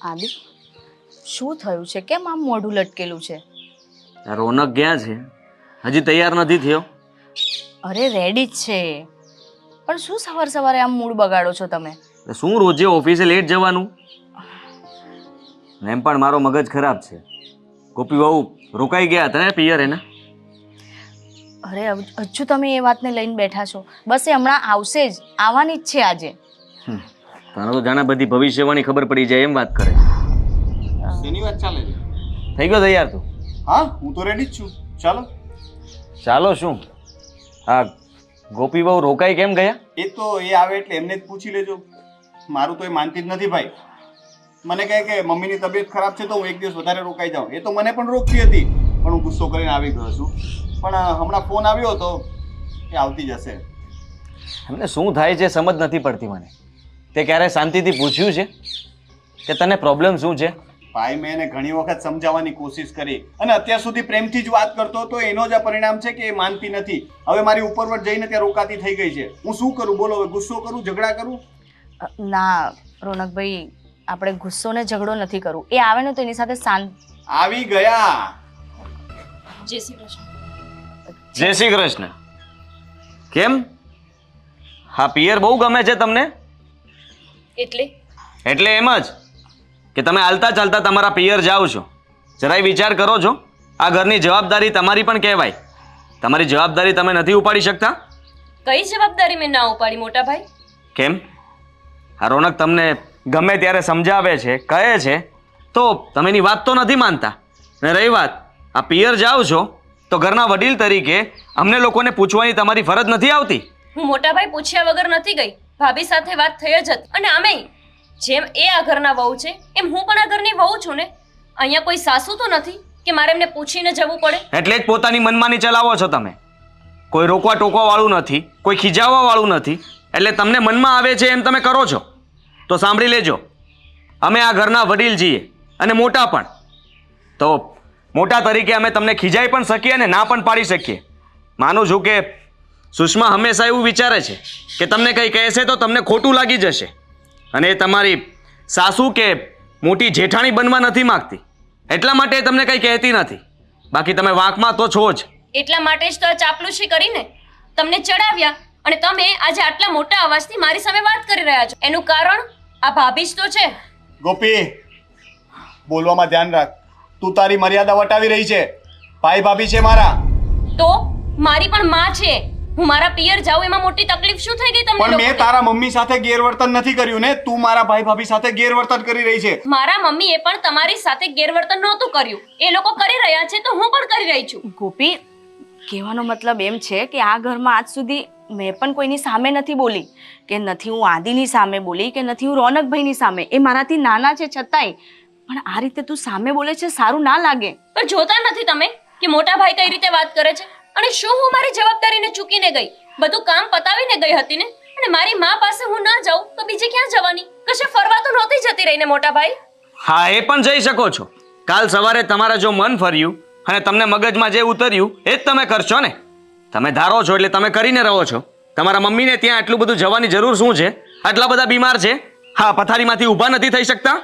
આદિ, શું થયું છે? કેમ આમ મોઢું લટકેલું છે? રોનક ક્યાં છે? હજી તૈયાર નથી થયો. અરે રેડી જ છે, પણ શું સવાર સવારે આમ મૂડ બગાડો છો તમે? શું રોજે ઓફિસે લેટ જવાનું? એમ પણ મારો મગજ ખરાબ છે. ગોપી બહુ રોકાઈ ગયા હતા ને પિયર એના. અરે હજુ તમે એ વાતને લઈને બેઠા છો? બસ એ હમણાં આવશે જ, આવવાની જ છે આજે. તને તો જાણે બધી ભવિષ્યવાણી ખબર પડી જાય એમ વાત કરે. શેની વાત ચાલે છે? થઈ ગયો તૈયાર તું? હા, હું તો રેડી જ છું. ચાલો. ચાલો શું? હા, ગોપી બહુ રોકાઈ કેમ ગયા? એ તો એ આવે એટલે એમને જ પૂછી લેજો. મારું તો એ માનતી જ નથી ભાઈ. મને કહે કે મમ્મીની તબિયત ખરાબ છે તો હું એક દિવસ વધારે રોકાઈ જાઉં. એ તો મને પણ રોકતી હતી, પણ હું ગુસ્સો કરીને આવી ગયો છું. પણ હમણાં ફોન આવ્યો તો એ આવતી જશે. એમને શું થાય છે સમજ નથી પડતી મને. તે ક્યારે શાંતિથી પૂછ્યું છે કે તને પ્રોબ્લેમ શું છે? ભાઈ, મેં એને ઘણી વખત સમજાવવાની કોશિશ કરી અને અત્યાર સુધી પ્રેમથી જ વાત કરતો હતો. એનો જ આ પરિણામ છે કે એ માનતી નથી. હવે મારી ઉપરવટ જઈને ત્યાં રોકાતી થઈ ગઈ છે. હું શું કરું બોલો? હવે ગુસ્સો કરું, ઝઘડા કરું? ના રોનકભાઈ, આપણે ગુસ્સો ને ઝઘડો નથી કરવું. એ આવે ને તો એની સાથે શાંત. આવી ગયા. જય શ્રી કૃષ્ણ. જય શ્રી કૃષ્ણ. કેમ? હા, પિયર બહુ ગમે છે તમને? એટલે એમ જ કે તમે હાલતા ચાલતા તમારા પિયર જાઓ છો. જરાય વિચાર કરો છો? આ ઘરની જવાબદારી તમારી પણ કહેવાય. તમારી જવાબદારી તમે નથી ઉપાડી શકતા? કઈ જવાબદારી મેં ના ઉપાડી મોટા ભાઈ? કેમ? આ રોનક તમને ગમે ત્યારે સમજાવે છે, કહે છે, તો તમે એની વાત તો નથી માનતા. ને રહી વાત આ પિયર જાઓ છો તો ઘરના વડીલ તરીકે અમને લોકોને પૂછવાની તમારી ફરજ નથી આવતી? હું મોટા ભાઈ પૂછ્યા વગર નથી ગઈ. ભાભી સાથે વાત થઈ જ હતી. અને આમેય જેમ એ આ ઘરના વહુ છે એમ હું પણ આ ઘરની વહુ છું ને. અહીંયા કોઈ સાસુ તો નથી કે મારે એમને પૂછીને જવું પડે. એટલે જ પોતાની મનમાની ચલાવો છો તમે. કોઈ રોકવા ટોકવા વાળું નથી, કોઈ ખીજાવવા વાળું નથી. એટલે તમને મનમાં આવે છે એમ તમે કરો છો. તો સાંભળી લેજો, અમે આ ઘરના વડીલ છીએ અને મોટા પણ. તો મોટા તરીકે અમે તમને ખીજાઈ પણ શકીએ અને ના પણ પાડી શકીએ. માનું છું કે સુષ્મા હંમેશા એવું વિચારે છે કે તમને કંઈ કહેશે તો તમને ખોટું લાગી જશે, અને એ તમારી સાસુ કે મોટી જેઠાણી બનવા નથી માગતી. એટલા માટે તમને કંઈ કહેતી નથી. બાકી તમે વાંકમાં તો છો જ. એટલા માટે જ તો આ ચાપલુસી કરીને તમને ચડાવ્યા અને તમે આજે આટલા મોટા અવાજથી મારી સામે વાત કરી રહ્યા છો. એનું કારણ આ ભાભી જ તો છે. ગોપી, બોલવામાં ધ્યાન રાખ. તું તારી મર્યાદા વટાવી રહી છે. ભાઈ ભાભી છે મારા. તો મારી પણ માં છે. હું મારા પિયર જાઉં એમાં મોટી તકલીફ શું થઈ ગઈ તમને પણ મેં લોકોને? તારા મમ્મી સાથે ગેરવર્તન નથી કર્યું ને. તું મારા ભાઈ ભાભી સાથે ગેરવર્તન કરી રહી છે. મારા મમ્મીએ પણ તમારી સાથે ગેરવર્તન નહોતું કર્યું. એ લોકો કરી રહ્યા છે તો હું પણ કરી રહી છું. ગોપી, કહેવાનો મતલબ એમ છે કે આ ઘરમાં આજ સુધી મેં પણ કોઈની સામે નથી બોલી, કે નથી હું આદિની સામે બોલી, કે નથી હું રોનકભાઈની સામે. એ મારાથી નાના છે છતાંય પણ આ રીતે તું સામે બોલે છે, સારું ના લાગે. પણ જોતા નથી તમે કે મોટા ભાઈ કઈ રીતે વાત કરે છે? અને શું હું મારી જવાબદારીને ચૂકીને ગઈ? બધું કામ પતાવીને ગઈ હતી ને. અને મારી માં પાસે હું ના જાઉં તો બીજે ક્યાં જવાની? કશે ફરવા તો નહોતી જતી રહીને મોટા ભાઈ. હા, એ પણ જઈ શકો છો. કાલ સવારે તમારા જો મન ફર્યું અને તમને મગજમાં જે ઉતર્યું એ જ તમે કરશો ને. તમે ધારો છો એટલે તમે કરીને રહો છો. તમારા મમ્મીને ત્યાં આટલું બધું જવાની જરૂર શું છે? આટલા બધા બીમાર છે. હા, પથારીમાંથી ઊભા નથી થઈ શકતા.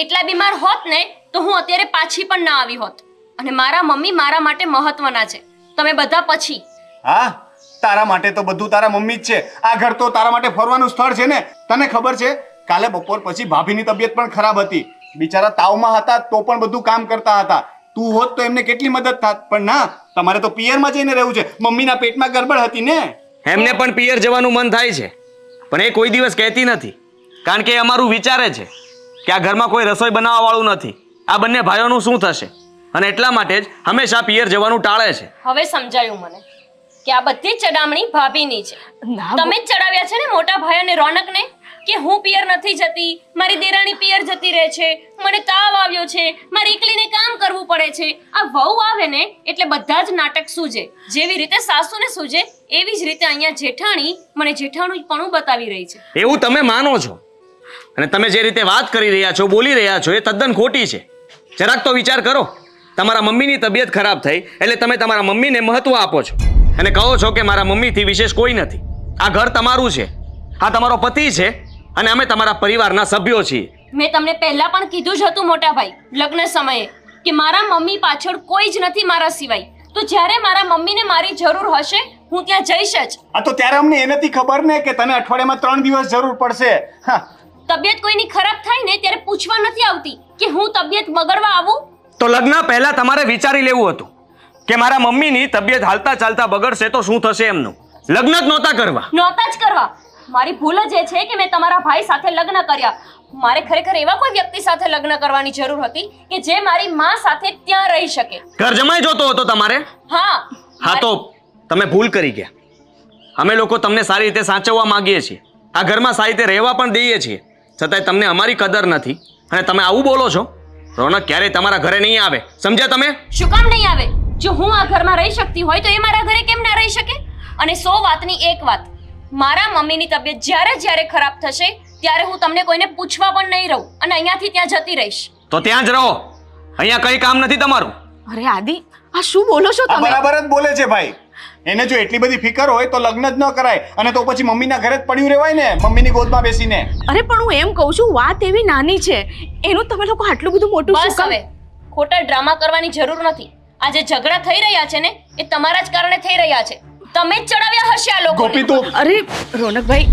એટલા બીમાર હોત ને તો હું અત્યારે પાછી પણ ના આવી હોત. અને મારા મમ્મી મારા માટે મહત્વના છે. તમે બધા પછી. હા, તારા માટે તો બધું તારા મમ્મી જ છે. આ ઘર તો તારા માટે ફરવાનું સ્થળ છે ને. તને ખબર છે કાલે બપોર પછી ભાભીની તબિયત પણ ખરાબ હતી. બિચારા તાવમાં હતા તો પણ બધું કામ કરતા હતા. તું હોત તો એમને કેટલી મદદ થાત. પણ ના, તમારે તો પિયરમાં જઈને રહેવું છે. મમ્મીના પેટમાં ગડબડ હતી ને. એમને પણ પિયર જવાનું મન થાય છે, પણ એ કોઈ દિવસ કહેતી નથી. કારણ કે એ અમારું વિચારે છે કે આ ઘરમાં કોઈ રસોઈ બનાવવા વાળું નથી. આ બંને ભાઈઓનું શું થશે? અને એટલા માટે જ હંમેશા પિયર જવાનું ટાળે છે. હવે સમજાયું મને કે આ બધી ચડામણી ભાભીની છે. ના તમે જ ચડાવ્યા છે ને મોટા ભાઈ અને રોનકને કે હું પિયર નથી જતી, મારી દેરાણી પિયર જતી રહે છે, મને તાવ આવ્યો છે, મારે એકલીને કામ કરવું પડે છે. આ વહુ આવે ને એટલે બધા જ નાટક સૂજે. જેવી રીતે સાસુને સૂજે એવી જ રીતે અહીંયા જેઠાણી મને જેઠાણીપણું બતાવી રહી છે. એવું તમે માનો છો, અને તમે જે રીતે વાત કરી રહ્યા છો, બોલી રહ્યા છો, એ તદ્દન ખોટી છે. જરાક તો વિચાર કરો. તમારા મમ્મીની તબિયત ખરાબ થઈ એટલે તમે તમારા મમ્મીને મહત્વ આપો છો અને કહો છો કે મારા મમ્મીથી વિશેષ કોઈ નથી. આ ઘર તમારું છે, આ તમારો પતિ છે અને અમે તમારા પરિવારના સભ્યો છીએ. મેં તમને પહેલા પણ કીધું જ હતું મોટા ભાઈ લગ્ન સમયે કે મારા મમ્મી પાછળ કોઈ જ નથી મારા સિવાય. તો જ્યારે મારા મમ્મીને મારી જરૂર હશે હું ત્યાં જઈશ જ. આ તો ત્યારે અમને એ નથી ખબર ને કે તને અઠવાડિયામાં 3 દિવસ જરૂર પડશે. હા, તબિયત કોઈની ખરાબ થાય ને ત્યારે પૂછવા નથી આવતી કે હું તબિયત બગડવા આવું. તો લગ્ન પહેલા તમારે વિચારી લેવું હતું કે મારા મમ્મીની તબિયત હાલતા ચાલતા બગડશે તો શું થશે એમનું. લગ્ન જ નહોતા કરવા. નહોતા જ કરવા. મારી ભૂલ જ એ છે કે મેં તમારા ભાઈ સાથે લગ્ન કર્યા. મારે ખરેખર એવા કોઈ વ્યક્તિ સાથે લગ્ન કરવાની જરૂર હતી કે જે મારી માં સાથે ત્યાં રહી શકે. ઘર જમાઈ જોતો હતો તમારે. હા તો તમે ભૂલ કરી ગયા. અમે લોકો તમને સારી રીતે સાચવવા માંગીએ છીએ, આ ઘરમાં સારી રીતે રહેવા પણ દઈએ છીએ, છતાંય તમને અમારી કદર નથી અને તમે આવું બોલો છો. રોનક ક્યારેય તમારા ઘરે નહીં આવે, સમજ્યા તમે? શું કામ નહીં આવે? જો હું આ ઘરમાં રહી શકતી હોય તો એ મારા ઘરે કેમ ના રહી શકે? અને 100 વાતની એક વાત, મારા મમ્મીની તબિયત જ્યારે ખરાબ થશે ત્યારે હું તમને કોઈને પૂછવા પણ નહીં રહું અને અહીંયાથી ત્યાં જતી રહીશ. તો ત્યાં જ રહો, અહીંયા કંઈ કામ નથી તમારું. અરે આદિ, આ શું બોલો છો આ તમે? બરાબર જ બોલે છે ભાઈ. એને જો એટલી બધી ફિકર હોય તો લગ્ન જ ન કરાય અને તો પછી મમ્મીના ઘરે જ પડ્યું રહેવાય ને, મમ્મીની ગોદમાં બેસીને. અરે પણ હું એમ કહું છું, વાત એવી નાની છે, એનું તમે લોકો આટલું બધું મોટું શું બસ કામ? હવે ખોટા ડ્રામા કરવાની જરૂર નથી. આ જે ઝઘડા થઈ રહ્યા છે ને એ તમારા જ કારણે થઈ રહ્યા છે. તમે જ ચડાવ્યા હશે આ લોકોને. ગોપી તું અરે રોનકભાઈ,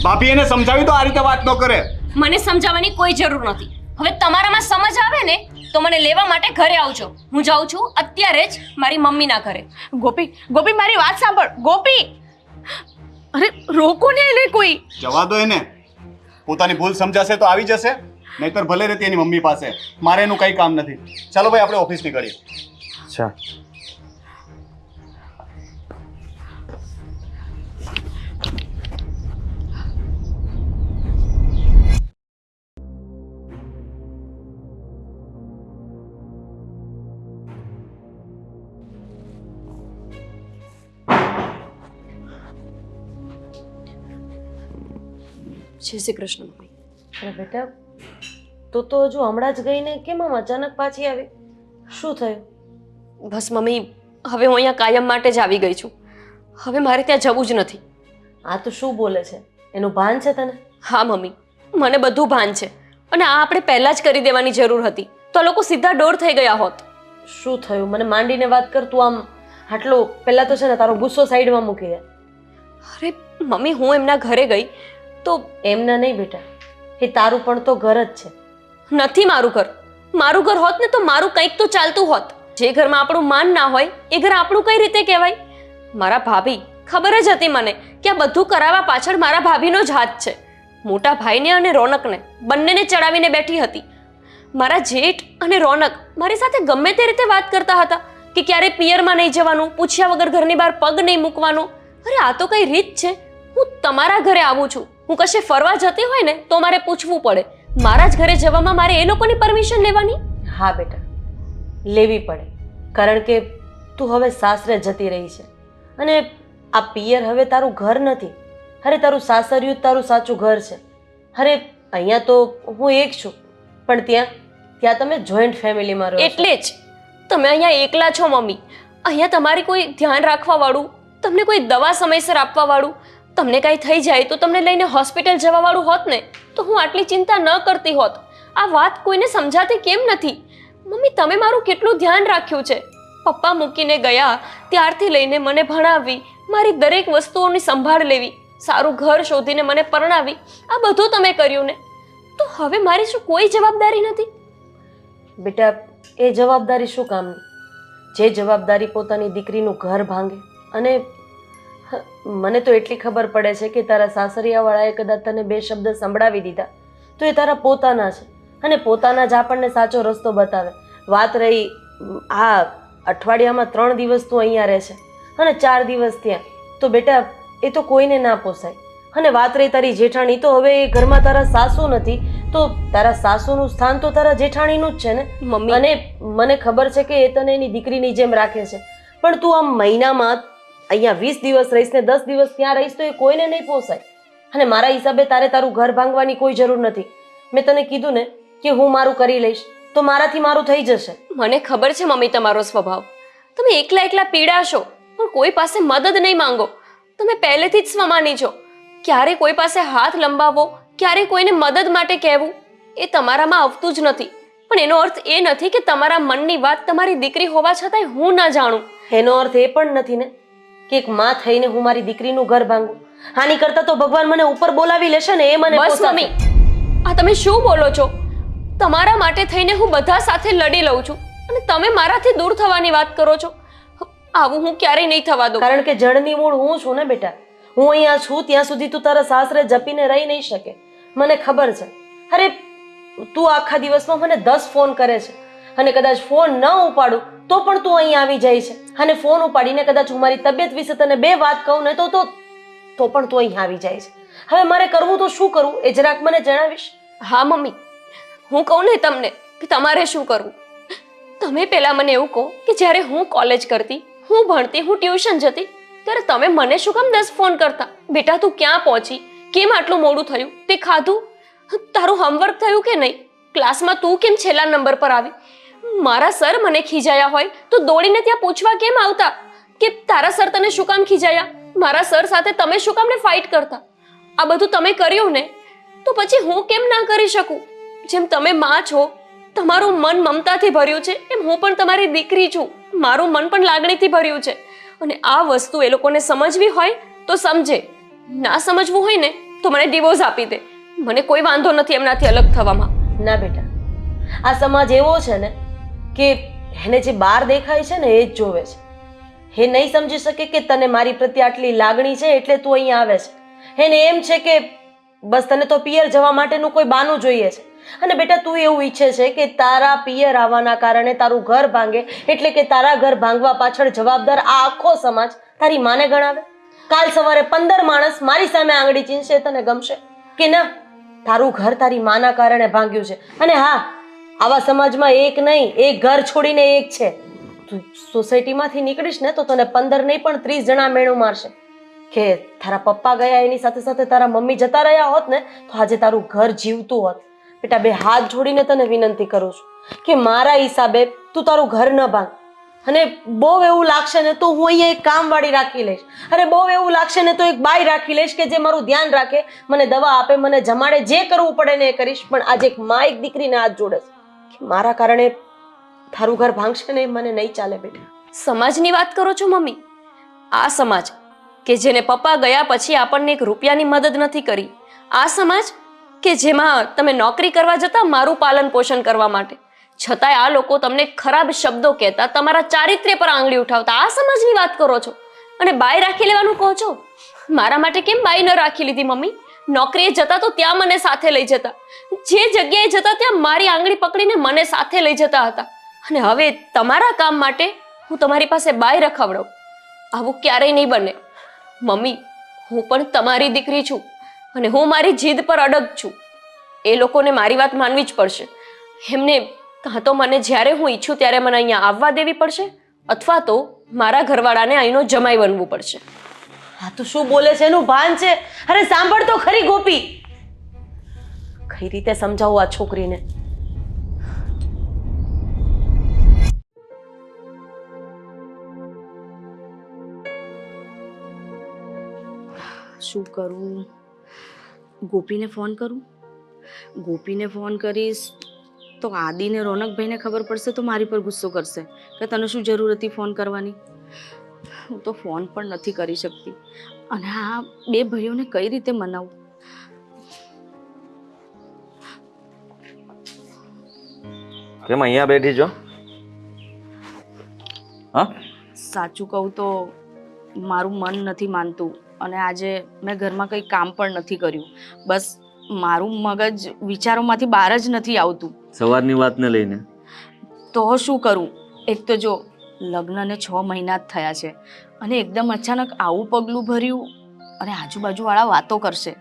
ભાભી એને સમજાવી તો આ રીતે વાત ન કરે. મને સમજાવવાની કોઈ જરૂર નથી. હવે તમારામાં સમજ આવે ને તો મને લેવા માટે ઘરે આવજો. હું જાઉં છું અત્યારે જ મારી મમ્મીના ઘરે. ગોપી મારી વાત સાંભળ. ગોપી, અરે રોકો ને એને કોઈ. જવા દો એને. પોતાની ભૂલ સમજાશે તો આવી જશે, નહીતર ભલે રહેતી એની મમ્મી પાસે. મારે એનું કંઈ કામ નથી. ચાલો ભાઈ, આપણે ઓફિસ નીકળીએ. અચ્છા, જય શ્રી કૃષ્ણ મમ્મી. અરે બેટા, તું તો હજુ હમણાં જ ગઈ ને કેમ આમ અચાનક પાછી આવી? શું થયું? બસ મમ્મી, હવે હું અહીંયા કાયમ માટે જ આવી ગઈ છું. હવે મારે ત્યાં જવું જ નથી. આ તો શું બોલે છે? એનું ભાન છે તને? હા મમ્મી, મને બધું ભાન છે અને આ આપણે પહેલા જ કરી દેવાની જરૂર હતી તો આ લોકો સીધા ડોર થઈ ગયા હોત. શું થયું? મને માંડીને વાત કર. તું આમ આટલો પહેલા તો છે ને તારો ગુસ્સો સાઈડમાં મૂકી દે. અરે મમ્મી, હું એમના ઘરે ગઈ તો એમના નહીં બેટા, એ તારું પણ તો ઘર જ છે. નથી મારું ઘર. મારું ઘર હોત ને તો મારું કંઈક તો ચાલતું હોત. જે ઘરમાં આપણું માન ના હોય એ ઘર આપણું કઈ રીતે કહેવાય? મારા ભાભી, ખબર જ હતી મને કે આ બધું કરાવવા પાછળ મારા ભાભીનો જ હાથ છે. મોટા ભાઈને અને રોનકને બંનેને ચડાવીને બેઠી હતી. મારા જેઠ અને રોનક મારી સાથે ગમે તે રીતે વાત કરતા હતા કે ક્યારે પિયરમાં નહીં જવાનું, પૂછ્યા વગર ઘરની બહાર પગ નહીં મૂકવાનો. અરે આ તો કઈ રીત છે? હું તમારા ઘરે આવું છું, હું કશે ફરવા જતી હોય ને તો મારે પૂછવું પડે. મારા જ ઘરે જવામાં મારે એ લોકોની પરમિશન લેવાની? હા બેટા, લેવી પડે, કારણ કે તું હવે સાસરે જતી રહી છે અને આ પિયર હવે તારું ઘર નથી. અરે તારું સાસરિયું જ તારું સાચું ઘર છે. અરે અહીંયા તો હું એક છું, પણ ત્યાં તમે જોઈન્ટ ફેમિલીમાં રહો છો. એટલે જ તમે અહીંયા એકલા છો મમ્મી. અહીંયા તમારી કોઈ ધ્યાન રાખવા વાળું, તમને કોઈ દવા સમયસર આપવા વાળું, તમને કાંઈ થઈ જાય તો તમને લઈને હોસ્પિટલ જવા વાળું હોત ને તો હું આટલી ચિંતા ન કરતી હોત. આ વાત કોઈને સમજાતી કેમ નથી? મમ્મી, તમે મારું કેટલું ધ્યાન રાખ્યું છે. પપ્પા મૂકીને ગયા ત્યારથી લઈને મને ભણાવી, મારી દરેક વસ્તુઓની સંભાળ લેવી, સારું ઘર શોધીને મને પરણાવી, આ બધું તમે કર્યું ને તો હવે મારી શું કોઈ જવાબદારી નથી? બેટા, એ જવાબદારી શું કામની? જે જવાબદારી પોતાની દીકરીનું ઘર ભાંગે. અને મને તો એટલી ખબર પડે છે કે તારા સાસરિયાવાળાએ કદાચ તને 2 શબ્દ સંભળાવી દીધા તો એ તારા પોતાના છે અને પોતાના જ આપણને સાચો રસ્તો બતાવે. વાત રહી આ અઠવાડિયામાં 3 દિવસ તું અહીંયા રહે છે અને 4 દિવસ ત્યાં, તો બેટા એ તો કોઈને ના પોસાય. અને વાત રહી તારી જેઠાણી, તો હવે એ ઘરમાં તારા સાસુ નથી તો તારા સાસુનું સ્થાન તો તારા જેઠાણીનું જ છે ને મમ્મી, અને મને ખબર છે કે એ તને એની દીકરીની જેમ રાખે છે, પણ તું આમ મહિનામાં અહીંયા 20 દિવસ રહીશ ને 10 દિવસ ત્યાં રહીશ તો એ કોઈને નહીં પોસાય. અને મારા હિસાબે તારું ઘર ભાંગવાની કોઈ જરૂર નથી. મેં તને કીધું ને કે હું મારું કરી લઈશ તો મારાથી મારું થઈ જશે. મને ખબર છે મમ્મી તમારો સ્વભાવ. તમે એકલા એકલા પીડાશો પણ કોઈ પાસે મદદ નહીં માંગો. તમે પહેલેથી જ સ્વમાની છો. ક્યારે કોઈ પાસે હાથ લંબાવો, ક્યારે કોઈને મદદ માટે કહેવું, એ તમારામાં આવતું જ નથી. પણ એનો અર્થ એ નથી કે તમારા મનની વાત તમારી દીકરી હોવા છતાંય હું ના જાણું. એનો અર્થ એ પણ નથી ને કે એક માં થઈને હું મારી દીકરીનું ઘર ભાંગું. આની કરતા તો ભગવાન મને ઉપર બોલાવી લેશે ને, એ મને બસ પોસાશે. મમ્મી, આ તમે શું બોલો છો? તમારા માટે થઈને હું બધા સાથે લડી લઉં છું અને તમે મારાથી દૂર થવાની વાત કરો છો. આવું હું ક્યારેય નહીં થવા દઉં. કારણ કે જળની મૂળ હું છું ને બેટા. હું અહીંયા છું ત્યાં સુધી તું તારા સાસરે જપીને રહી નહીં શકે, મને ખબર છે. અરે તું આખા દિવસમાં મને 10 ફોન કરે છે અને કદાચ ફોન ન ઉપાડું તો પણ તું અહીં આવી જાય છે, અને ફોન ઉપાડીને કદાચ હું મારી તબિયત વિશે તને 2 વાત કહું ને તો પણ તું અહીં આવી જાય છે. હવે મારે કરવું તો શું કરવું એ જરાક મને જણાવીશ? હા મમ્મી, હું કહું ને તમને કે તમારે શું કરવું. તમે પહેલા મને એવું કહો કે જ્યારે હું કોલેજ કરતી, હું ભણતી, હું ટ્યુશન જતી, ત્યારે તમે મને શું કામ 10 ફોન કરતા? બેટા તું ક્યાં પહોંચી? કેમ આટલું મોડું થયું? તે ખાધું? તારું હોમવર્ક થયું કે નહીં? ક્લાસમાં તું કેમ છેલ્લા નંબર પર આવી? મારા સર મને ખીજાયા હોય તો દોડીને ત્યાં પૂછવા કેમ આવતા કે તારા સર તને શું કામ ખીજાયા? મારા સર સાથે તમે શું કામને ફાઇટ કરતા? આ બધું તમે કર્યું ને, તો પછી હું કેમ ના કરી શકું? જેમ તમે માં છો, તમારું મન મમતાથી ભર્યું છે, એમ હું પણ તમારી દીકરી છું. મારું મન પણ લાગણીથી ભર્યું છે. અને આ વસ્તુ એ લોકોને સમજવી હોય તો સમજે, ના સમજવું હોય ને તો મને ડિવોર્સ આપી દે. મને કોઈ વાંધો નથી એમનાથી અલગ થવામાં. ના બેટા, આ સમાજ એવો છે ને કે એને જે બહાર દેખાય છે ને એ જ જોવે છે. એ નહીં સમજી શકે કે તને મારી પ્રત્યે આટલી લાગણી છે એટલે તું અહીં આવે છે. એને એમ છે કે બસ તને તો પિયર જવા માટેનું કોઈ બહાનું જોઈએ છે. અને બેટા તું એવું ઈચ્છે છે કે તારા પિયર આવવાના કારણે તારું ઘર ભાંગે, એટલે કે તારા ઘર ભાંગવા પાછળ જવાબદાર આ આખો સમાજ તારી માને ગણાવે? કાલ સવારે 15 માણસ મારી સામે આંગળી ચીંધશે, તને ગમશે કે ના? તારું ઘર તારી માના કારણે ભાંગ્યું છે. અને હા, આવા સમાજમાં એક નહીં, એક ઘર છોડીને એક છે. તું સોસાયટીમાંથી નીકળીશ ને તો તને 15 નહીં પણ 30 જણા મેણું મારશે કે તારા પપ્પા ગયા એની સાથે સાથે તારા મમ્મી જતા રહ્યા હોત ને તો આજે તારું ઘર જીવતું હોત. બેટા 2 હાથ જોડીને તને વિનંતી કરું છું કે મારા હિસાબે તું તારું ઘર ન ભાંગ. અને બહુ એવું લાગશે ને તો હું અહીંયા એક કામવાળી રાખી લઈશ. અરે બહુ એવું લાગશે ને તો એક બાઈ રાખી લઈશ કે જે મારું ધ્યાન રાખે, મને દવા આપે, મને જમાડે, જે કરવું પડે ને એ કરીશ. પણ આજે એક મા એક દીકરીને હાથ જોડે છે કે મારા કારણે તારું ઘર ભાંગશે ને, મને નહીં ચાલે બેટા. સમાજની વાત કરો છો મમ્મી? આ સમાજ કે જેને પપ્પા ગયા પછી આપણને 1 રૂપિયાની મદદ નથી કરી, આ સમાજ કે જેમાં તમે નોકરી કરવા જતા મારું પાલન પોષણ કરવા માટે, છતાંય આ લોકો તમને ખરાબ શબ્દો કહેતા, તમારા ચારિત્ર્ય પર આંગળી ઉઠાવતા, આ સમાજની વાત કરો છો? અને બાઈ રાખી લેવાનું કહો છો? મારા માટે કેમ બાઈ ન રાખી લીધી મમ્મી? નોકરીએ જતા તો ત્યાં મને સાથે લઈ જતા, જે જગ્યાએ જતા ત્યાં મારી આંગળી પકડીને મને સાથે લઈ જતા હતા. અને હવે તમારા કામ માટે હું તમારી પાસે બાઈ રખાવડું? આવું ક્યારેય નહીં બને મમ્મી. હું પણ તમારી દીકરી છું અને હું મારી જીદ પર અડગ છું. એ લોકોને મારી વાત માનવી જ પડશે. એમને કાં તો મને જ્યારે હું ઈચ્છું ત્યારે મને અહીંયા આવવા દેવી પડશે, અથવા તો મારા ઘરવાળાને અહીંનો જમાઈ બનવું પડશે. હા તો શું બોલે છે એનું ભાન છે? અરે સાંભળ તો ખરી ગોપી, કઈ રીતે સમજાવું આ છોકરીને? શું કરું? ગોપીને ફોન કરું? ગોપીને ફોન કરીશ તો આદિને રોનકભાઈને ખબર પડશે તો મારી પર ગુસ્સો કરશે કે તને શું જરૂર હતી ફોન કરવાની. હું તો ફોન પણ નથી કરી શકતી. અને આ 2 ભાઈઓને કઈ રીતે મનાવું? કેમ અહીંયા બેઠી છો? હા, સાચું કહું તો મારું મન નથી માનતું અને આજે મેં ઘરમાં કંઈ કામ પણ નથી કર્યું. બસ મારું મગજ વિચારોમાંથી બહાર જ નથી આવતું. સવારની વાતને લઈને તો શું કરું? એક તો જો લગ્નને 6 મહિના જ થયા છે અને એકદમ અચાનક આવું પગલું ભર્યું. અને આજુબાજુવાળા વાતો કરશે.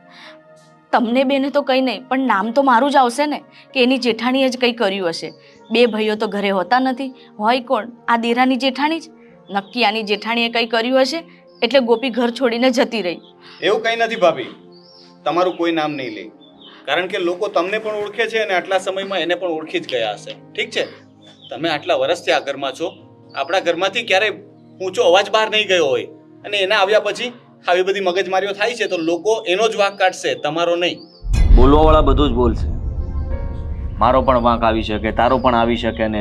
તમને બેને તો કંઈ નહીં, પણ નામ તો મારું જ આવશે ને કે એની જેઠાણીએ જ કંઈ કર્યું હશે. 2 ભાઈઓ તો ઘરે હોતા નથી, હોય કોણ? આ દેરાની જેઠાણી જ. નક્કી આની જેઠાણીએ કંઈ કર્યું હશે એટલે ગોપી ઘર છોડીને જતી રહી. એવું કંઈ નથી ભાભી, તમારું કોઈ નામ નહીં લે, કારણ કે લોકો તમને પણ ઓળખે છે અને આટલા સમયમાં એને પણ ઓળખી જ ગયા હશે. ઠીક છે, તમે આટલા વર્ષથી આ ઘરમાં છો, આપણા ઘરમાંથી ક્યારેય ઊંચો અવાજ બહાર નહીં ગયો હોય, અને એના આવ્યા પછી આવી બધી મગજમારીઓ થાય છે તો લોકો એનો જ વાંક કાઢશે, તમારો નહીં. બોલવાવાળા બધું જ બોલશે. મારો પણ વાંક આવી શકે, તારો પણ આવી શકે અને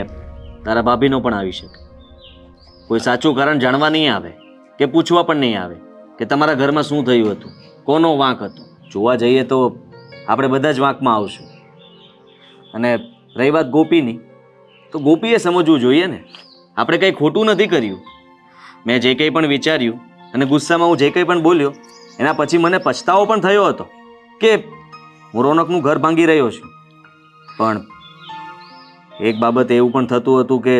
તારા ભાભીનો પણ આવી શકે. કોઈ સાચું કારણ જાણવા નહીં આવે કે પૂછવા પણ નહીં આવે કે તમારા ઘરમાં શું થયું હતું, કોનો વાંક હતો. જોવા જઈએ તો આપણે બધા જ વાંકમાં આવશું. અને રહી વાત ગોપીની, તો ગોપીએ સમજવું જોઈએ ને, આપણે કંઈ ખોટું નથી કર્યું. મેં જે કંઈ પણ વિચાર્યું અને ગુસ્સામાં હું જે કંઈ પણ બોલ્યો એના પછી મને પછતાવો પણ થયો હતો કે હું રોનકનું ઘર ભાંગી રહ્યો છું. પણ એક બાબત એવું પણ થતું હતું કે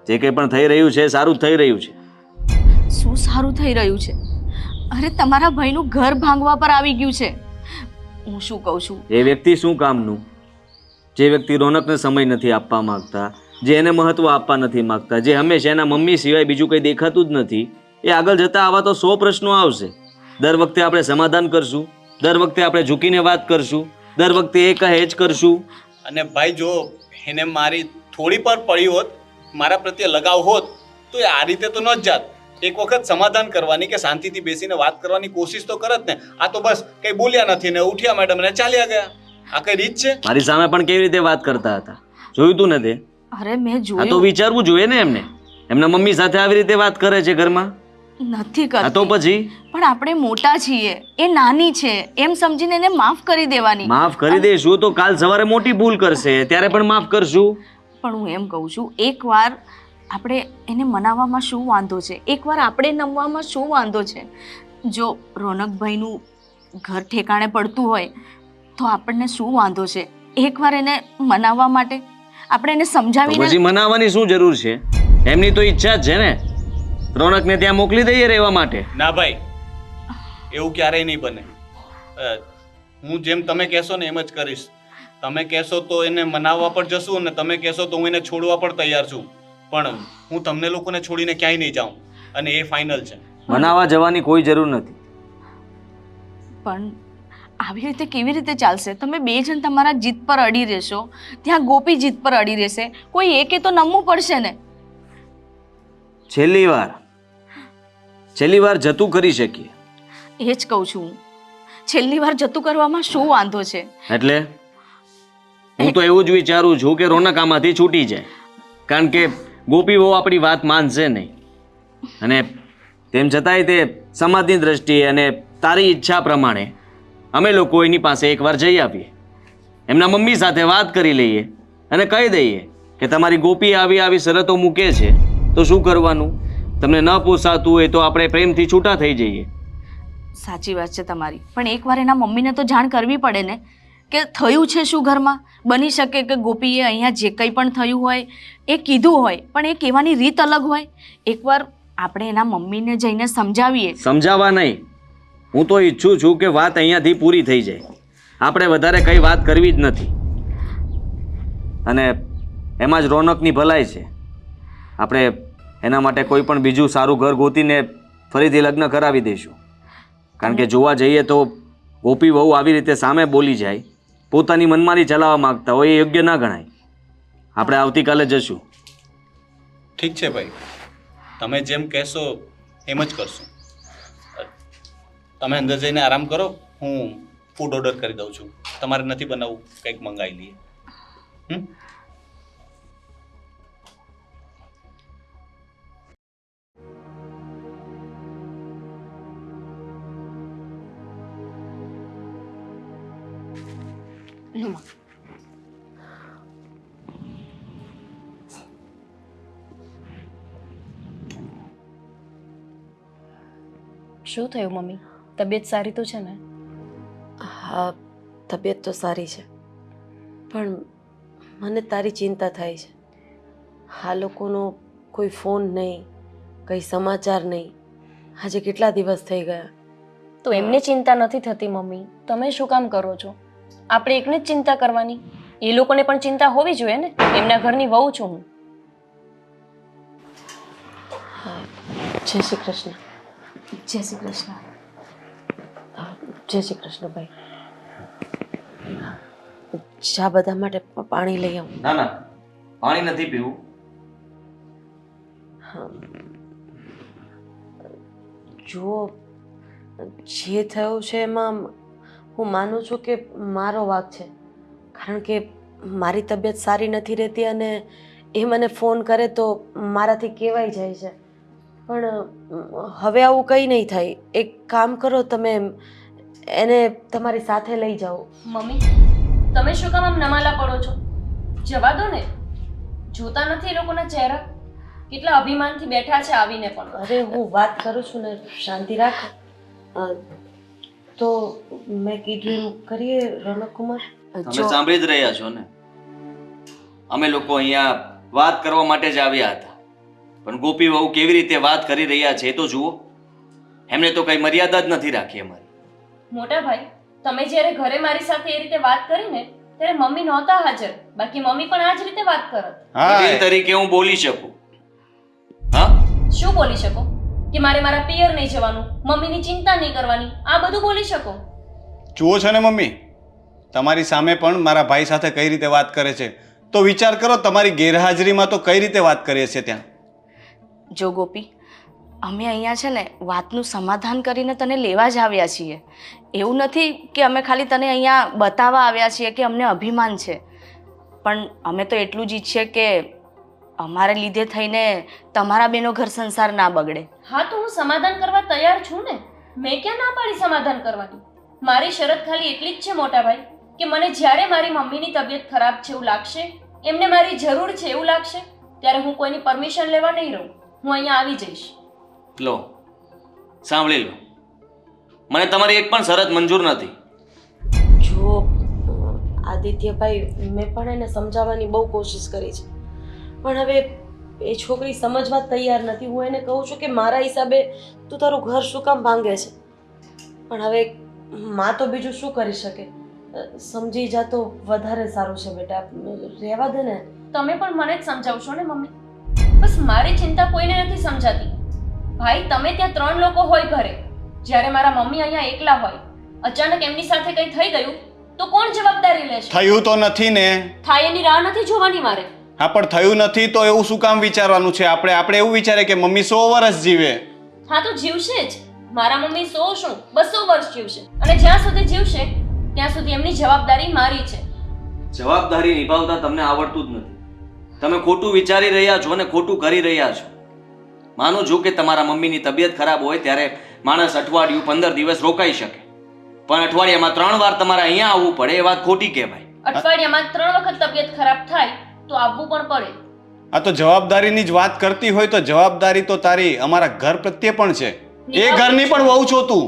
જે કંઈ પણ થઈ રહ્યું છે સારું જ થઈ રહ્યું છે. શું સારું થઈ રહ્યું છે? અરે તમારા ભાઈનું ઘર ભાંગવા પર આવી ગયું છે. હું શું કહું છું, એ વ્યક્તિ શું કામનું? જે વ્યક્તિ રોનકને સમય નથી આપવા માંગતા, જે એને મહત્વ આપવા નથી માંગતા, જે હંમેશા એના મમ્મી સિવાય બીજું કંઈ દેખાતું જ નથી, એ આગળ જતા આવા તો 100 પ્રશ્નો આવશે. દર વખતે આપણે સમાધાન કરશું, દર વખતે આપણે ઝૂકીને વાત કરશું, દર વખતે એ કહે જ કરશું. અને ભાઈ જો એને મારી થોડી પર પડી હોત, મારા પ્રત્યે લગાવ હોત, તો એ આ રીતે તો ન જ જાત. એક વખત સમાધાન કરવાની કે શાંતિથી બેસીને વાત કરવાની કોશિશ તો કરત ને. આ તો બસ કંઈ બોલ્યા નથી ને ઉઠ્યા મેડમ ને ચાલ્યા ગયા. આ કઈ રીત છે? મારી સામે પણ કેવી રીતે વાત કરતા હતા, જોયું તું ને તે? અરે મેં આ તો જોયું વિચારવું જોઈએ ને એમને. એમના મમ્મી સાથે આવી રીતે વાત કરે છે ઘરમાં. નથી આ તો કરતી, પછી પણ આપણે મોટા છીએ, એ નાની છે એમ સમજીને એને માફ કરી દેવાની. માફ કરી દઈશું તો કાલ સવારે મોટી ભૂલ કરશે ત્યારે પણ માફ કરશું. પણ હું એમ કહું છું, એકવાર આપણે એને મનાવવામાં શું વાંધો છે, એકવાર આપણે નમવામાં શું વાંધો છે? જો રોનકભાઈનું ઘર ઠેકાણે પડતું હોય તો આપણને શું વાંધો છે? એકવાર એને મનાવવા માટે આપણે એને તો સમજાવીને પછી મનાવવાની શું જરૂર છે? એમની તો ઈચ્છા જ છે ને રોનકને ત્યાં મોકલી દઈએ રહેવા માટે. ના ભાઈ, એવું ક્યારેય નહીં બને. હું જેમ તમે કહેશો ને એમ જ કરીશ. તમે કહેશો તો એને મનાવવા પણ જશું અને તમે કહેશો તો હું એને છોડવા પણ તૈયાર છું. પણ હું તમને લોકોને છોડીને ક્યાંય નહીં જાઉં અને એ ફાઇનલ છે. મનાવવા જવાની કોઈ જરૂર નથી. પણ આવી રીતે કેવી રીતે ચાલશે? તમે બે જણ તમારા જીત પર અડી રહેશો, ત્યાં ગોપી જીત પર અડી રહેશે, કોઈ એકે તો નમવું પડશે ને. છેલ્લી વાર જતું કરી શકીએ. એ જ કહું છું હું, છેલ્લી વાર જતું કરવામાં શું વાંધો છે? એટલે હું તો એવું જ વિચારું છું કે રોનક આમાંથી છૂટી જાય, કારણ કે ગોપી બહુ આપણી વાત માનશે નહીં. અને તેમ છતાંય તે સમાજની દ્રષ્ટિએ અને તારી ઈચ્છા પ્રમાણે અમે લોકો એની પાસે એકવાર જઈ આવીએ, એમના મમ્મી સાથે વાત કરી લઈએ અને કહી દઈએ કે તમારી ગોપી આવી શરતો મૂકે છે તો શું કરવાનું? તમને ન પોસાતું હોય તો આપણે પ્રેમથી છૂટા થઈ જઈએ. સાચી વાત છે તમારી, પણ એકવાર એના મમ્મીને તો જાણ કરવી પડે ને કે થયું છે શું ઘરમાં. બની શકે કે ગોપીએ અહીંયા જે કંઈ પણ થયું હોય એ કીધું હોય, પણ એ કહેવાની રીત અલગ હોય. એકવાર આપણે એના મમ્મીને જઈને સમજાવીએ. સમજાવવા નહીં, હું તો ઈચ્છું છું કે વાત અહીંયાથી પૂરી થઈ જાય. આપણે વધારે કંઈ વાત કરવી જ નથી. અને એમાં જ રોનકની ભલાઈ છે. આપણે એના માટે કોઈ પણ બીજું સારું ઘર ગોતીને ફરીથી લગ્ન કરાવી દઈશું. કારણ કે જોવા જઈએ તો ગોપી વહુ આવી રીતે સામે બોલી જાય, પોતાની મનમાની ચલાવવા માંગતા હોય, એ યોગ્ય ના ગણાય. આપણે આવતીકાલે જશું. ઠીક છે ભાઈ, તમે જેમ કહેશો એમ જ કરશું. તમે અંદર જઈને આરામ કરો, હું ફૂડ ઓર્ડર કરી દઉં છું. તમારે નથી બનાવવું, કંઈક મંગાવી લઈએ. શું થયું મમ્મી? તબિયત સારી તો છે ને? હા, તબિયત તો સારી છે, પણ મને તારી ચિંતા થાય છે. આ લોકોનો કોઈ ફોન નહીં, કંઈ સમાચાર નહીં. આજે કેટલા દિવસ થઈ ગયા. તો એમને ચિંતા નથી થતી મમ્મી, તમે શું કામ કરો છો? આપણે એકને જ ચિંતા કરવાની, એ લોકોને પણ ચિંતા હોવી જોઈએ ને. એમના ઘરની વહુ છું હું. જય શ્રી કૃષ્ણ. જય શ્રી કૃષ્ણ. જય શ્રી કૃષ્ણ ભાઈ. ચા બધા માટે પાણી લઈ આવું. ના ના, પાણી નથી પીવું. જુઓ, જે થયું છે એમાં હું માનું છું કે મારો વાંક છે, કારણ કે મારી તબિયત સારી નથી રહેતી અને એ મને ફોન કરે તો મારાથી કહેવાઈ જાય છે. પણ હવે આવું કંઈ નહીં થાય. એક કામ કરો, તમે એને તમારી સાથે લઈ જાઓ. મમ્મી તમે શું કામ આમ નમાલા પડો છો? જવા દો ને. જોતા નથી એ લોકોના ચહેરા કેટલા અભિમાનથી બેઠા છે આવીને પણ. અરે હું વાત કરું છું ને, શાંતિ રાખ. તો મેં કીધું એમ કરીએ રોનક કુમાર. તમે સાંભળી જ રહ્યા છો ને. અમે લોકો અહીંયા વાત કરવા માટે જ આવ્યા હતા, પણ ગોપી વહુ કેવી રીતે વાત કરી રહ્યા છે એ તો જુઓ. એમને તો કઈ મર્યાદા જ નથી રાખી અમારી. મોટા ભાઈ તમે જ્યારે ઘરે મારી સાથે એ રીતે વાત કરી ને ત્યારે મમ્મી નહોતા હાજર, બાકી મમ્મી પણ આ જ રીતે વાત કરત. વડીલ તરીકે હું બોલી શકું. હા, શું બોલી શકો? કે મારે મારા પિયર નહીં જવાનું, મમ્મીની ચિંતા નહીં કરવાની, આ બધું બોલી શકો? જુઓ છો ને મમ્મી, તમારી સામે પણ મારા ભાઈ સાથે કઈ રીતે વાત કરે છે, તો વિચાર કરો તમારી ગેરહાજરીમાં તો કઈ રીતે વાત કરીએ છીએ ત્યાં. જો ગોપી, અમે અહીંયા છે ને વાતનું સમાધાન કરીને તને લેવા જ આવ્યા છીએ. એવું નથી કે અમે ખાલી તને અહીંયા બતાવવા આવ્યા છીએ કે અમને અભિમાન છે, પણ અમે તો એટલું જ ઈચ્છીએ કે અમારા લીધે થઈને તમારા બેનો ઘર સંસાર ના બગડે. હા તો હું સમાધાન કરવા તૈયાર છું ને. મેં ક્યાં ના પાડી સમાધાન કરવાની? મારી શરત ખાલી એટલી જ છે મોટા ભાઈ કે મને જ્યારે મારી મમ્મીની તબિયત ખરાબ છે એવું લાગશે, એમને મારી જરૂર છે એવું લાગશે, ત્યારે હું કોઈની પરમિશન લેવા નહીં રહું. હું અહીંયા આવી જઈશ. લો સાંભળી લો, મને તમારી એક પણ શરત મંજૂર નથી. જો આદિત્યભાઈ, મેં પણ એને સમજાવવાની બહુ કોશિશ કરી છે, પણ હવે એ છોકરી સમજવા તૈયાર નથી. હું એને કહું છું કે મારા હિસાબે તું તારું ઘર શું કામ ભાંગે છે, પણ હવે માં તો બીજું શું કરી શકે? સમજી જા તો વધારે સારું છે બેટા, રહેવા દે ને. તમે પણ મને જ સમજાવશો ને મમ્મી? બસ મારી ચિંતા કોઈને નથી સમજાતી. ભાઈ તમે ત્યાં 3 લોકો હોય ઘરે, જ્યારે મારા મમ્મી અહીંયા એકલા હોય, અચાનક એમની સાથે કંઈ થઈ ગયું તો કોણ જવાબદારી લેશે? થયું તો નથી ને. થાય એની રાહ નથી જોવાની મારે. હા પણ થયું નથી તો એવું શું કામ વિચારવાનું છે? આપણે એવું વિચારે કે મમ્મી 100 વર્ષ જીવે. હા તો જીવશે જ. મારા મમ્મી 100 શું 200 વર્ષ જીવશે, અને જ્યાં સુધી જીવશે ત્યાં સુધી એમની જવાબદારી મારી છે. જવાબદારી નિભાવતા તમને આવડતું જ નથી. તમે ખોટું વિચારી રહ્યા છો અને ખોટું કરી રહ્યા છો. માનું છું કે તમારા મમ્મીની તબિયત ખરાબ હોય ત્યારે માણસ અઠવાડિયું 15 દિવસ રોકાઈ શકે, પણ અઠવાડિયામાં 3 વાર તમારે અહીંયા આવવું પડે એ વાત ખોટી કહેવાય. અઠવાડિયામાં 3 વખત તબિયત ખરાબ થાય તો આવવું પણ પડે. આ તો જવાબદારીની જ વાત કરતી હોય તો જવાબદારી તો તારી અમારા ઘર પ્રત્યે પણ છે. એ ઘરની પણ વહુ છો તું.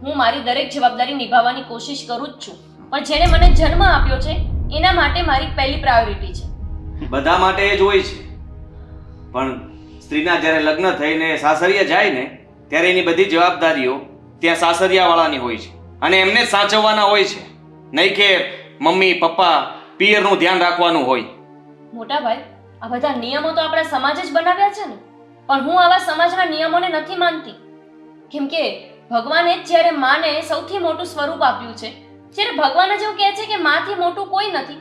હું મારી દરેક જવાબદારી નિભાવવાની કોશિશ કરું જ છું, પણ જેણે મને જન્મ આપ્યો છે એના માટે મારી પહેલી પ્રાયોરિટી છે. બધા માટે એ જ હોય છે, પણ સ્ત્રીના જ્યારે લગ્ન થઈને સાસરિયા જાય ને ત્યારે એની બધી જવાબદારીઓ ત્યાં સાસરિયાવાળાની હોય છે અને એમને જ સાચવવાના હોય છે, નહીં કે મમ્મી પપ્પા પિયરનું ધ્યાન રાખવાનું હોય. મોટા ભાઈ, આ બધા નિયમો તો આપણા સમાજ જ બનાવ્યા છે ને, પણ હું આવા સમાજના નિયમોને નથી માનતી. કેમ કે ભગવાને જ જ્યારે માને સૌથી મોટું સ્વરૂપ આપ્યું છે, જ્યારે ભગવાન જ એવું કહે છે કે માથી મોટું કોઈ નથી,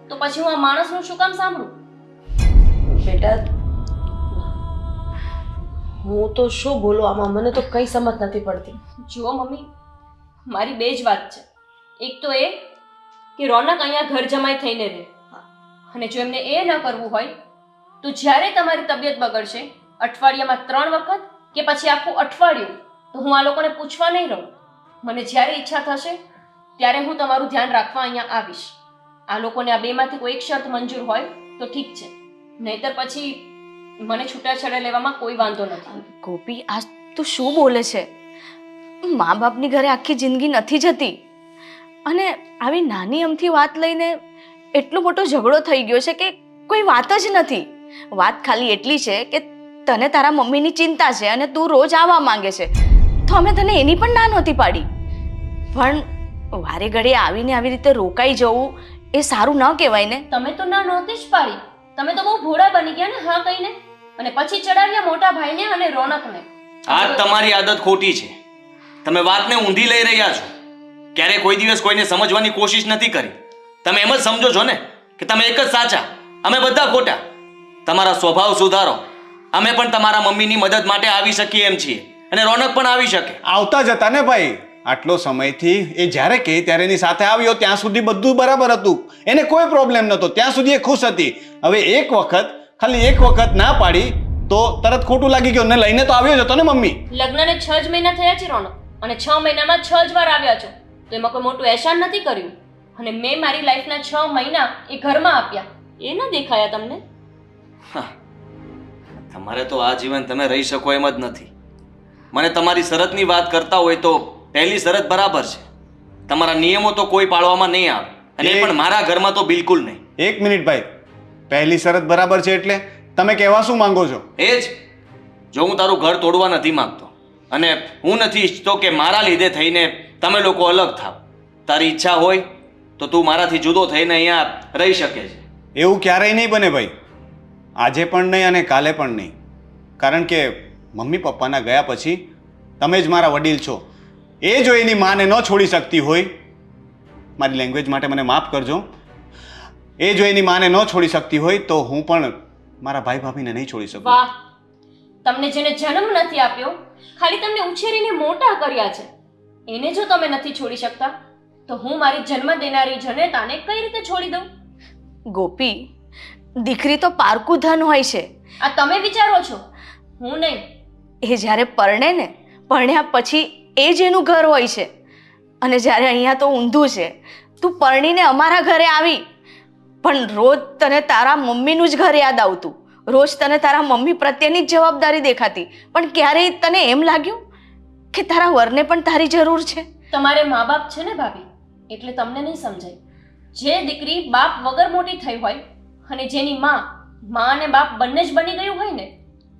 તો પછી હું આ માણસનું શું કામ સાંભળું? બેટા, હું તો શું બોલું આમાં, મને તો કંઈ સમજ નથી પડતી. જુઓ મમ્મી, મારી 2 જ વાત છે. એક તો એ કે રોનક અહીંયા ઘર જમાઈ થઈને રહે, અને જો એમને એ ન કરવું હોય તો જ્યારે તમારી તબિયત બગડશે અઠવાડિયામાં 3 વખત કે પછી આખું અઠવાડિયું, તો હું આ લોકોને પૂછવા નહીં રહું. મને જ્યારે ઈચ્છા થશે ત્યારે હું તમારું ધ્યાન રાખવા અહીંયા આવીશ. આ લોકોને આ 2માંથી કોઈ એક શરત મંજૂર હોય તો ઠીક છે, નહીતર પછી મને છૂટાછેડા લેવામાં કોઈ વાંધો નથી. ગોપી, આ તું શું બોલે છે? મા બાપની ઘરે આખી જિંદગી નથી જતી, અને આવી નાની અમથી વાત લઈને એટલો મોટો ઝઘડો થઈ ગયો છે કે કોઈ વાત જ નથી. વાત ખાલી એટલી છે કે તને તારા મમ્મીની ચિંતા છે અને તું રોજ આવવા માંગે છે, તો અમે તને એની પણ ના નહોતી પાડી. પણ વારે ઘડીએ આવીને આવી રીતે રોકાઈ જવું એ સારું ન કહેવાય ને. તમે તો ના નહોતી જ પાડી. તમે તો બહુ ભોળા બની ગયા ને હા કહીને, અને પછી ચડાવ્યા મોટા ભાઈને અને રોનકને. આ તમારી આદત ખોટી છે. તમે વાતને ઊંધી લઈ રહ્યા છો. ક્યારે કોઈ દિવસ કોઈને સમજવાની કોશિશ નથી કરી. તમે એમ જ સમજો છો ને કે તમે એક જ સાચા, અમે બધા ખોટા. તમારા સ્વભાવ સુધારો. અમે પણ તમારા મમ્મીની મદદ માટે આવી શકીએ એમ છીએ, અને રોનક પણ આવી શકે. આવતા જતા ને ભાઈ, આટલો સમયથી એ જ્યારે કહે ત્યારે એની સાથે આવ્યો ત્યાં સુધી બધું બરાબર હતું, એને કોઈ પ્રોબ્લેમ નહોતો, ત્યાં સુધી એ ખુશ હતી. હવે ખાલી એક વખત ના પાડી તો તરત ખોટું લાગી ગયું ને લઈને તો આવ્યો જ હતો ને મમ્મી. લગ્નને 6 જ મહિના થયા છે રોનક, અને 6 મહિનામાં 6 જ વાર આવ્યા છો, તો એમાં કોઈ મોટું એહસાન નથી કર્યું. અને મેં મારી લાઈફના 6 મહિના એ ઘરમાં આપ્યા, એ ન દેખાયા તમને? તમારે તો આ જીવન તમે રહી શકો એમ જ નથી. મને તમારી શરતની વાત કરતા હોય તો પહેલી શરત બરાબર છે, તમારા નિયમો તો કોઈ પાળવામાં નહીં આવે, અને એ પણ મારા ઘરમાં તો બિલકુલ નહીં. એક મિનિટ ભાઈ, પહેલી શરત બરાબર છે એટલે તમે કહેવા શું માંગો છો? એ જ, જો હું તારું ઘર તોડવા નથી માંગતો, અને હું નથી ઈચ્છતો કે મારા લીધે થઈને તમે લોકો અલગ થાવ. તારી ઈચ્છા હોય તો તું મારાથી જુદો થઈને અહીંયા રહી શકે છે. એવું ક્યારેય નહીં બને ભાઈ, આજે પણ નહીં અને કાલે પણ નહીં. કારણ કે મમ્મી પપ્પાના ગયા પછી તમે જ મારા વડીલ છો. એ જો એની માને ન છોડી શકતી હોય, મારી લેંગ્વેજ માટે મને માફ કરજો, એ જો એની માને ન છોડી શકતી હોય તો હું પણ મારા ભાઈ ભાભીને નહીં છોડી શકું. વાહ, તમને જેને જન્મ નથી આપ્યો, ખાલી તમને ઉછેરીને મોટા કર્યા છે, એને જો તમે નથી છોડી શકતા, તો હું મારી જન્મ દેનારી જનેતાને કઈ રીતે છોડી દઉં? ગોપી, દીકરી તો પારકું ધન હોય છે. આ તમે વિચારો છો, હું નહીં. એ જ્યારે પરણે ને, પરણ્યા પછી એ જ એનું ઘર હોય છે. અને જ્યારે અહીંયા તો ઊંધું છે, તું પરણીને અમારા ઘરે આવી પણ રોજ તને તારા મમ્મીનું જ ઘર યાદ આવતું, રોજ તને તારા મમ્મી પ્રત્યેની જ જવાબદારી દેખાતી, પણ ક્યારેય તને એમ લાગ્યું કે તારા વરને પણ તારી જરૂર છે? તમારે મા બાપ છે ને ભાભી, એટલે તમને નહીં સમજાય. જે દીકરી બાપ વગર મોટી થઈ હોય અને જેની મા અને બાપ બંને જ બની ગયું હોય ને,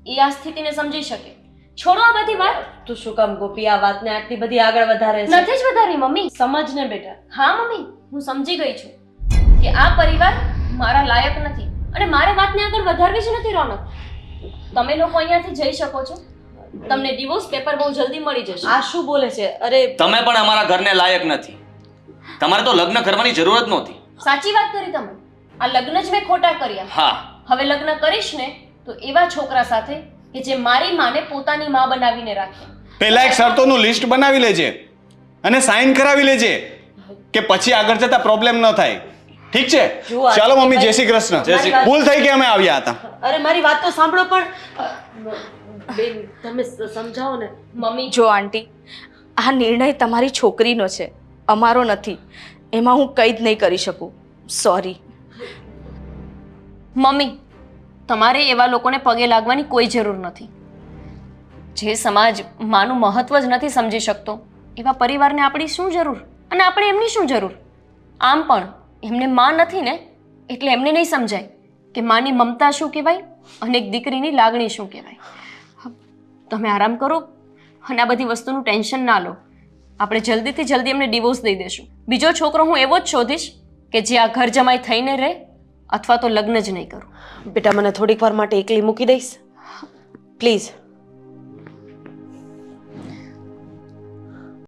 એ આ સ્થિતિને સમજી શકે. છોડો આ બધી વાત. તું શું કામ ગોપી આ વાતને આટલી બધી આગળ વધારે છે? નથી જ વધારી મમ્મી. સમજ ને બેટા. હા મમ્મી, હું સમજી ગઈ છું કે આ પરિવાર મારા લાયક નથી, અને મારે વાતને આગળ વધારવી જ નથી. રોનક, તમે લોકો અહીંયાથી જઈ શકો છો, તમને ડિવોર્સ પેપર બહુ જલ્દી મળી જશે. આ શું બોલે છે? અરે તમે પણ અમારા ઘરને લાયક નથી. તમારે તો લગ્ન કરવાની જરૂર જ નહોતી. સાચી વાત કરી તમે. આ લગ્ન જ મેં ખોટા કર્યા. હા, હવે લગ્ન કરીશ ને તો એવા છોકરા સાથે કે જે મારી માને પોતાની માં બનાવીને રાખે. પહેલા એક શરતોનું લિસ્ટ બનાવી લેજે અને સાઈન કરાવી લેજે કે પછી આગળ જતા પ્રોબ્લેમ ન થાય. ઠીક છે? જુઓ, ચાલો મમ્મી, જય શ્રી કૃષ્ણ. જય શ્રી ભૂલ થઈ કે અમે આવ્યા હતા. અરે મારી વાત તો સાંભળો. પણ બેન તમે સમજાવો ને. મમ્મી, જો આંટી, આ નિર્ણય તમારી છોકરીનો છે, અમારો નથી. એમાં હું કંઈ જ નહીં કરી શકું. સોરી. મમ્મી, તમારે એવા લોકોને પગે લાગવાની કોઈ જરૂર નથી. જે સમાજ માનું મહત્વ જ નથી સમજી શકતો, એવા પરિવારને આપણી શું જરૂર, અને આપણે એમની શું જરૂર? આમ પણ એમને માં નથી ને, એટલે એમને નહીં સમજાય કે માની મમતા શું કહેવાય અને એક દીકરીની લાગણી શું કહેવાય. તમે આરામ કરો અને આ બધી વસ્તુનું ટેન્શન ના લો. આપણે જલ્દીથી જલ્દી એમને ડિવોર્સ દઈ દેશું. બીજો છોકરો હું એવો જ શોધીશ કે જે આ ઘર જમાઈ થઈને રહે, અથવા તો લગ્ન જ નહીં કરું. બેટા મને થોડીક વાર માટે એકલી મૂકી દઈશ પ્લીઝ?